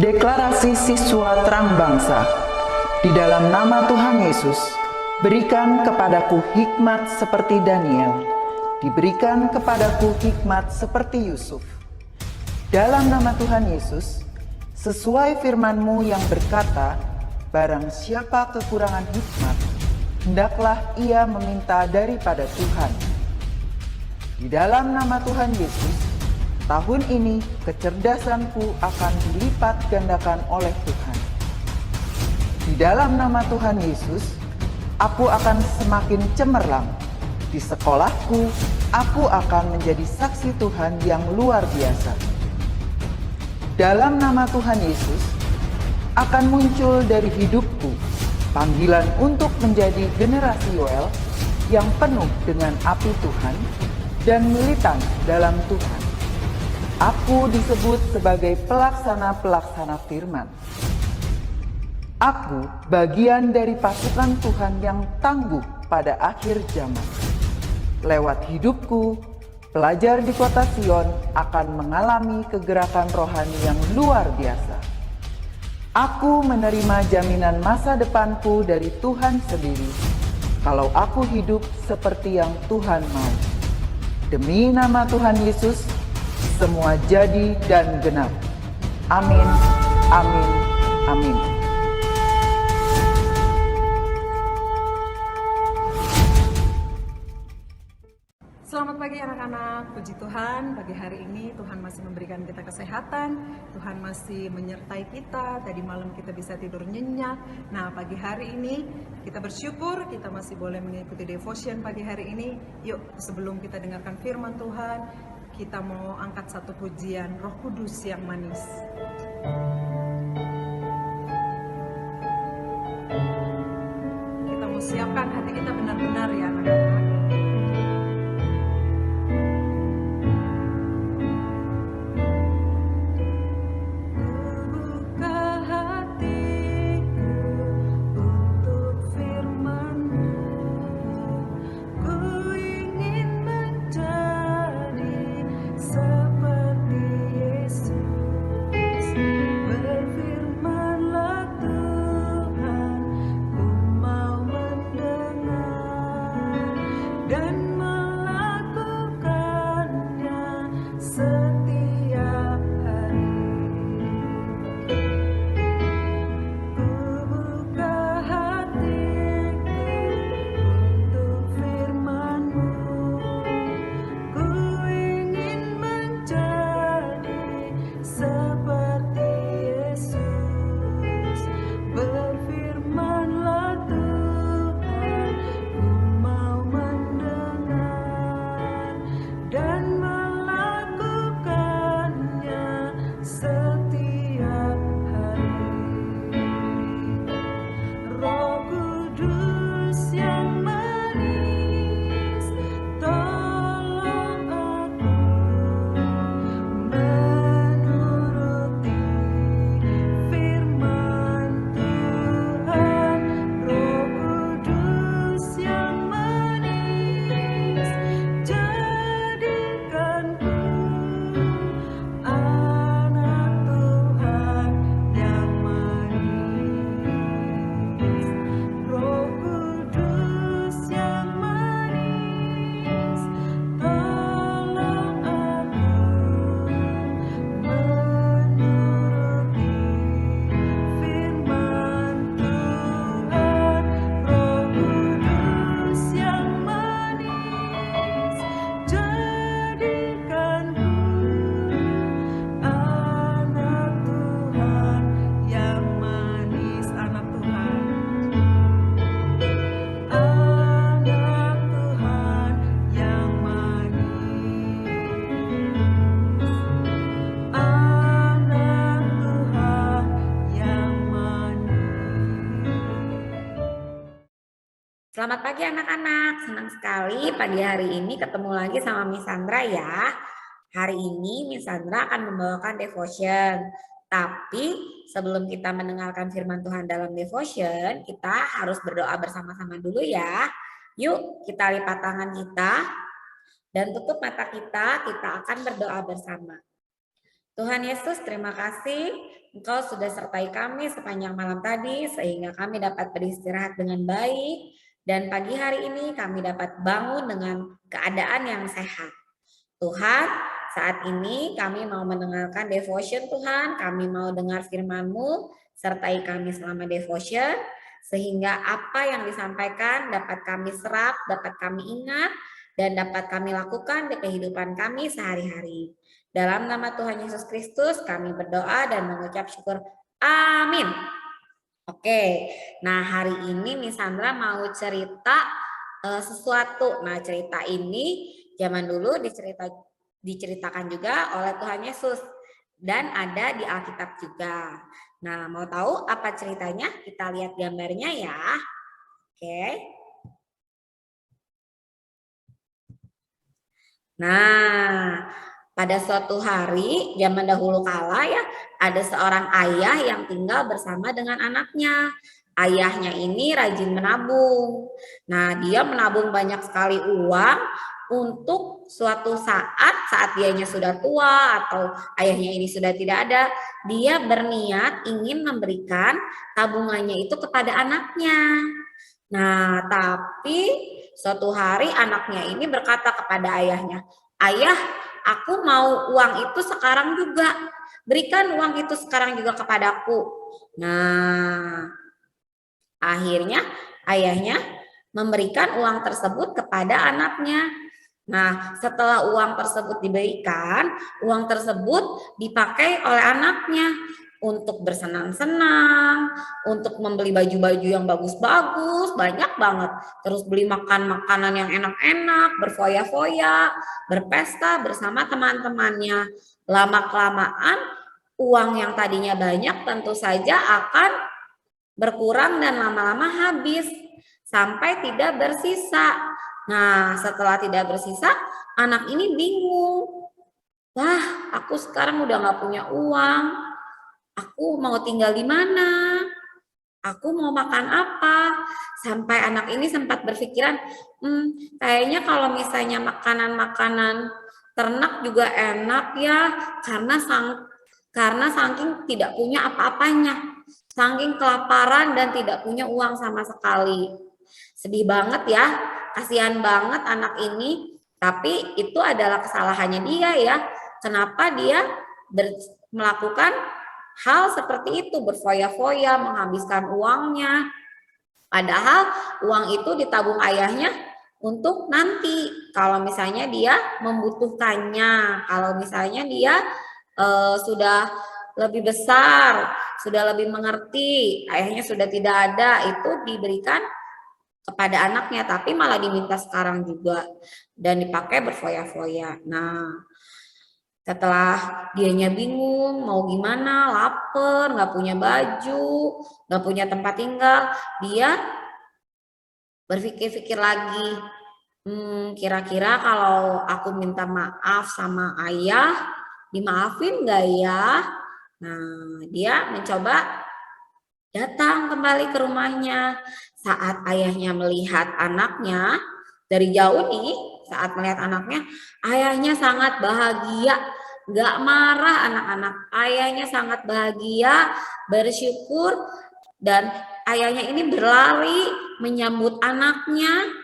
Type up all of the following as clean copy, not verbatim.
Deklarasi siswa terang bangsa. Di dalam nama Tuhan Yesus, berikan kepadaku hikmat seperti Daniel. Diberikan kepadaku hikmat seperti Yusuf. Dalam nama Tuhan Yesus, sesuai firman-Mu yang berkata, barang siapa kekurangan hikmat, hendaklah ia meminta daripada Tuhan. Di dalam nama Tuhan Yesus, tahun ini kecerdasanku akan dilipat gandakan oleh Tuhan. Di dalam nama Tuhan Yesus, aku akan semakin cemerlang. Di sekolahku, aku akan menjadi saksi Tuhan yang luar biasa. Dalam nama Tuhan Yesus, akan muncul dari hidupku panggilan untuk menjadi generasi Yoel yang penuh dengan api Tuhan dan militan dalam Tuhan. Aku disebut sebagai pelaksana-pelaksana firman. Aku bagian dari pasukan Tuhan yang tangguh pada akhir zaman. Lewat hidupku, pelajar di kota Sion akan mengalami kegerakan rohani yang luar biasa. Aku menerima jaminan masa depanku dari Tuhan sendiri, kalau aku hidup seperti yang Tuhan mau. Demi nama Tuhan Yesus, semua jadi dan genap. Amin, amin, amin. Selamat pagi anak-anak, puji Tuhan, pagi hari ini Tuhan masih memberikan kita kesehatan, Tuhan masih menyertai kita, tadi malam kita bisa tidur nyenyak. Nah, pagi hari ini kita bersyukur kita masih boleh mengikuti devotion pagi hari ini. Yuk, sebelum kita dengarkan firman Tuhan, kita mau angkat satu pujian Roh Kudus yang manis. Kita mau siapkan hati kita benar-benar ya anak-anak. Selamat pagi anak-anak, senang sekali pagi hari ini ketemu lagi sama Miss Sandra ya. Hari ini Miss Sandra akan membawakan devotion. Tapi sebelum kita mendengarkan firman Tuhan dalam devotion, kita harus berdoa bersama-sama dulu ya. Yuk kita lipat tangan kita dan tutup mata kita akan berdoa bersama. Tuhan Yesus, terima kasih Engkau sudah sertai kami sepanjang malam tadi sehingga kami dapat beristirahat dengan baik dan pagi hari ini kami dapat bangun dengan keadaan yang sehat. Tuhan, saat ini kami mau mendengarkan devotion Tuhan, kami mau dengar firman-Mu, sertai kami selama devotion, sehingga apa yang disampaikan dapat kami serap, dapat kami ingat, dan dapat kami lakukan di kehidupan kami sehari-hari. Dalam nama Tuhan Yesus Kristus kami berdoa dan mengucap syukur. Amin. Oke, nah hari ini Miss Sandra mau cerita sesuatu. Nah cerita ini zaman dulu diceritakan juga oleh Tuhan Yesus dan ada di Alkitab juga. Nah mau tahu apa ceritanya? Kita lihat gambarnya ya. Oke. Nah, pada suatu hari, zaman dahulu kala ya, ada seorang ayah yang tinggal bersama dengan anaknya. Ayahnya ini rajin menabung. Nah, dia menabung banyak sekali uang untuk suatu saat dianya sudah tua atau ayahnya ini sudah tidak ada, dia berniat ingin memberikan tabungannya itu kepada anaknya. Nah, tapi suatu hari anaknya ini berkata kepada ayahnya, "Ayah, aku mau uang itu sekarang juga. Berikan uang itu sekarang juga kepadaku." Nah, akhirnya ayahnya memberikan uang tersebut kepada anaknya. Nah, setelah uang tersebut diberikan, uang tersebut dipakai oleh anaknya untuk bersenang-senang, untuk membeli baju-baju yang bagus-bagus, banyak banget. Terus beli makan makanan yang enak-enak, berfoya-foya, berpesta bersama teman-temannya. Lama-kelamaan, uang yang tadinya banyak tentu saja akan berkurang dan lama-lama habis sampai tidak bersisa. Nah, setelah tidak bersisa, anak ini bingung. Wah, aku sekarang udah gak punya uang. Aku mau tinggal di mana? Aku mau makan apa? Sampai anak ini sempat berpikiran, kayaknya kalau misalnya makanan-makanan ternak juga enak ya, karena saking tidak punya apa-apanya, saking kelaparan dan tidak punya uang sama sekali. Sedih banget ya, kasihan banget anak ini, tapi itu adalah kesalahannya dia ya. Kenapa dia melakukan hal seperti itu, berfoya-foya, menghabiskan uangnya. Padahal uang itu ditabung ayahnya untuk nanti, kalau misalnya dia membutuhkannya, kalau misalnya dia sudah lebih besar, sudah lebih mengerti, ayahnya sudah tidak ada, itu diberikan kepada anaknya, tapi malah diminta sekarang juga dan dipakai berfoya-foya. Nah, setelah dianya bingung mau gimana, lapar, nggak punya baju, nggak punya tempat tinggal, dia berpikir-pikir lagi, kira-kira kalau aku minta maaf sama ayah, dimaafin nggak ya? Nah, dia mencoba datang kembali ke rumahnya. Saat ayahnya melihat anaknya dari jauh nih, saat melihat anaknya, ayahnya sangat bahagia, gak marah anak-anak. Ayahnya sangat bahagia, bersyukur, dan ayahnya ini berlari menyambut anaknya,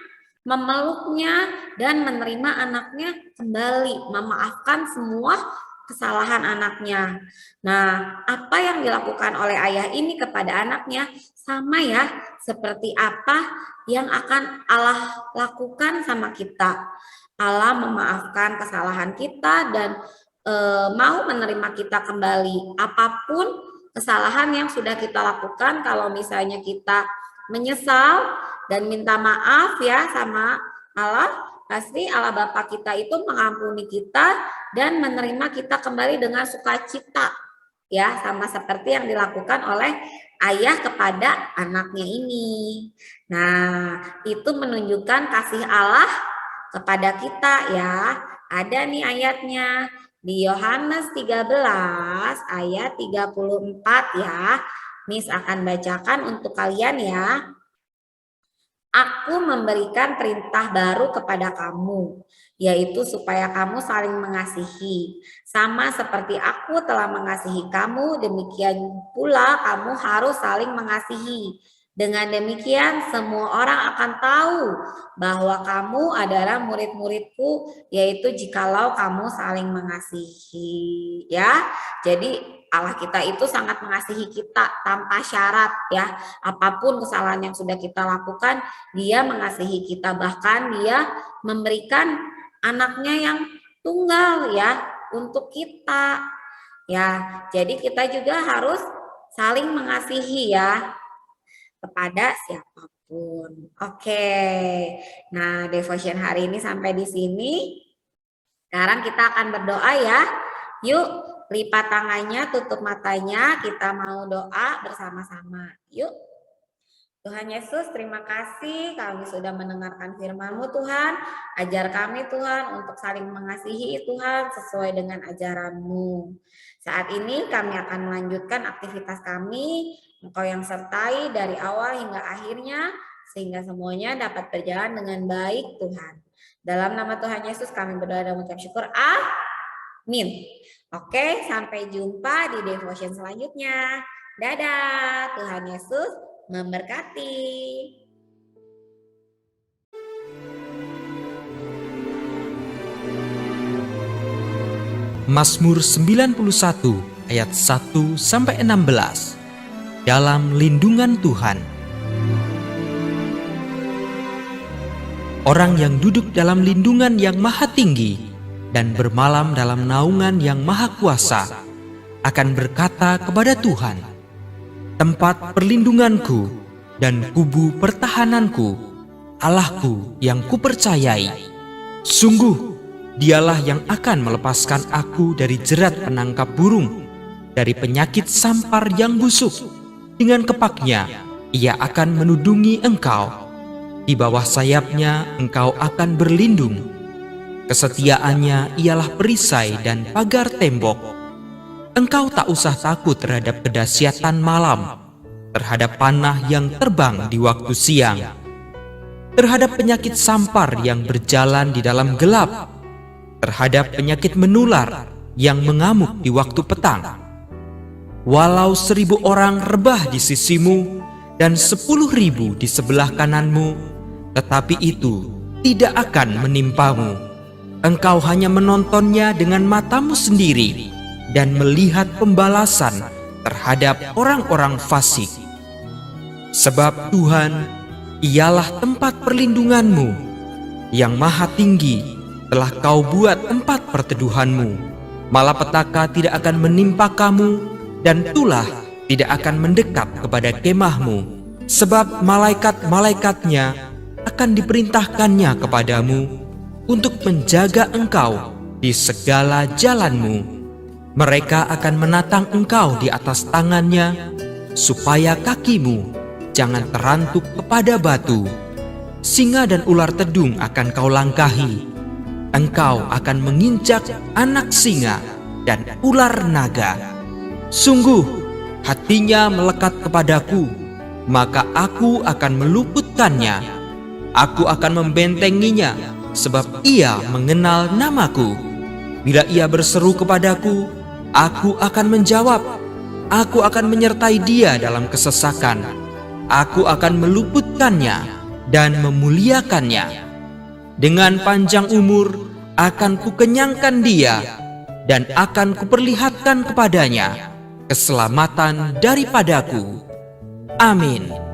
memeluknya, dan menerima anaknya kembali, memaafkan semua kesalahan anaknya. Nah, apa yang dilakukan oleh ayah ini kepada anaknya sama ya seperti apa yang akan Allah lakukan sama kita. Allah memaafkan kesalahan kita dan mau menerima kita kembali. Apapun kesalahan yang sudah kita lakukan, kalau misalnya kita menyesal dan minta maaf ya sama Allah, pasti Allah Bapa kita itu mengampuni kita dan menerima kita kembali dengan sukacita, ya, sama seperti yang dilakukan oleh ayah kepada anaknya ini. Nah, itu menunjukkan kasih Allah kepada kita ya. Ada nih ayatnya di Yohanes 13 ayat 34 ya. Miss akan bacakan untuk kalian ya. Aku memberikan perintah baru kepada kamu, yaitu supaya kamu saling mengasihi. Sama seperti aku telah mengasihi kamu, demikian pula kamu harus saling mengasihi. Dengan demikian semua orang akan tahu bahwa kamu adalah murid-muridku, yaitu jikalau kamu saling mengasihi. Ya, jadi Allah kita itu sangat mengasihi kita tanpa syarat ya. Apapun kesalahan yang sudah kita lakukan, Dia mengasihi kita, bahkan Dia memberikan anaknya yang tunggal ya untuk kita. Ya, jadi kita juga harus saling mengasihi ya kepada siapapun. Oke. Nah, devotion hari ini sampai di sini. Sekarang kita akan berdoa ya. Yuk, lipat tangannya, tutup matanya, kita mau doa bersama-sama. Yuk. Tuhan Yesus, terima kasih kami sudah mendengarkan firman-Mu Tuhan. Ajar kami Tuhan untuk saling mengasihi Tuhan sesuai dengan ajaran-Mu. Saat ini kami akan melanjutkan aktivitas kami. Engkau yang sertai dari awal hingga akhirnya, sehingga semuanya dapat berjalan dengan baik Tuhan. Dalam nama Tuhan Yesus kami berdoa dan mengucap syukur. Amin. Oke, sampai jumpa di devotion selanjutnya. Dadah, Tuhan Yesus memberkati. Mazmur 91 ayat 1-16. Dalam lindungan Tuhan. Orang yang duduk dalam lindungan yang maha tinggi dan bermalam dalam naungan yang maha kuasa akan berkata kepada Tuhan, tempat perlindunganku dan kubu pertahananku, Allahku yang kupercayai. Sungguh, Dialah yang akan melepaskan aku dari jerat penangkap burung, dari penyakit sampar yang busuk. Dengan kepaknya, Ia akan menudungi engkau. Di bawah sayapnya engkau akan berlindung. Kesetiaannya ialah perisai dan pagar tembok. Engkau tak usah takut terhadap kedahsyatan malam, terhadap panah yang terbang di waktu siang, terhadap penyakit sampar yang berjalan di dalam gelap, terhadap penyakit menular yang mengamuk di waktu petang. Walau 1000 orang rebah di sisimu dan 10.000 di sebelah kananmu, tetapi itu tidak akan menimpamu. Engkau hanya menontonnya dengan matamu sendiri dan melihat pembalasan terhadap orang-orang fasik. Sebab Tuhan, Ialah tempat perlindunganmu, yang maha tinggi telah kau buat tempat perteduhanmu. Malapetaka tidak akan menimpa kamu, dan tulah tidak akan mendekat kepada kemahmu, sebab malaikat-malaikatnya akan diperintahkannya kepadamu untuk menjaga engkau di segala jalanmu. Mereka akan menatang engkau di atas tangannya, supaya kakimu jangan terantuk kepada batu. Singa dan ular tedung akan kau langkahi. Engkau akan menginjak anak singa dan ular naga. Sungguh, hatinya melekat kepadaku, maka aku akan meluputkannya. Aku akan membentenginya, sebab ia mengenal namaku. Bila ia berseru kepadaku, aku akan menjawab. Aku akan menyertai dia dalam kesesakan. Aku akan meluputkannya dan memuliakannya. Dengan panjang umur akan kukenyangkan dia, dan akan kuperlihatkan kepadanya keselamatan daripadaku. Amin.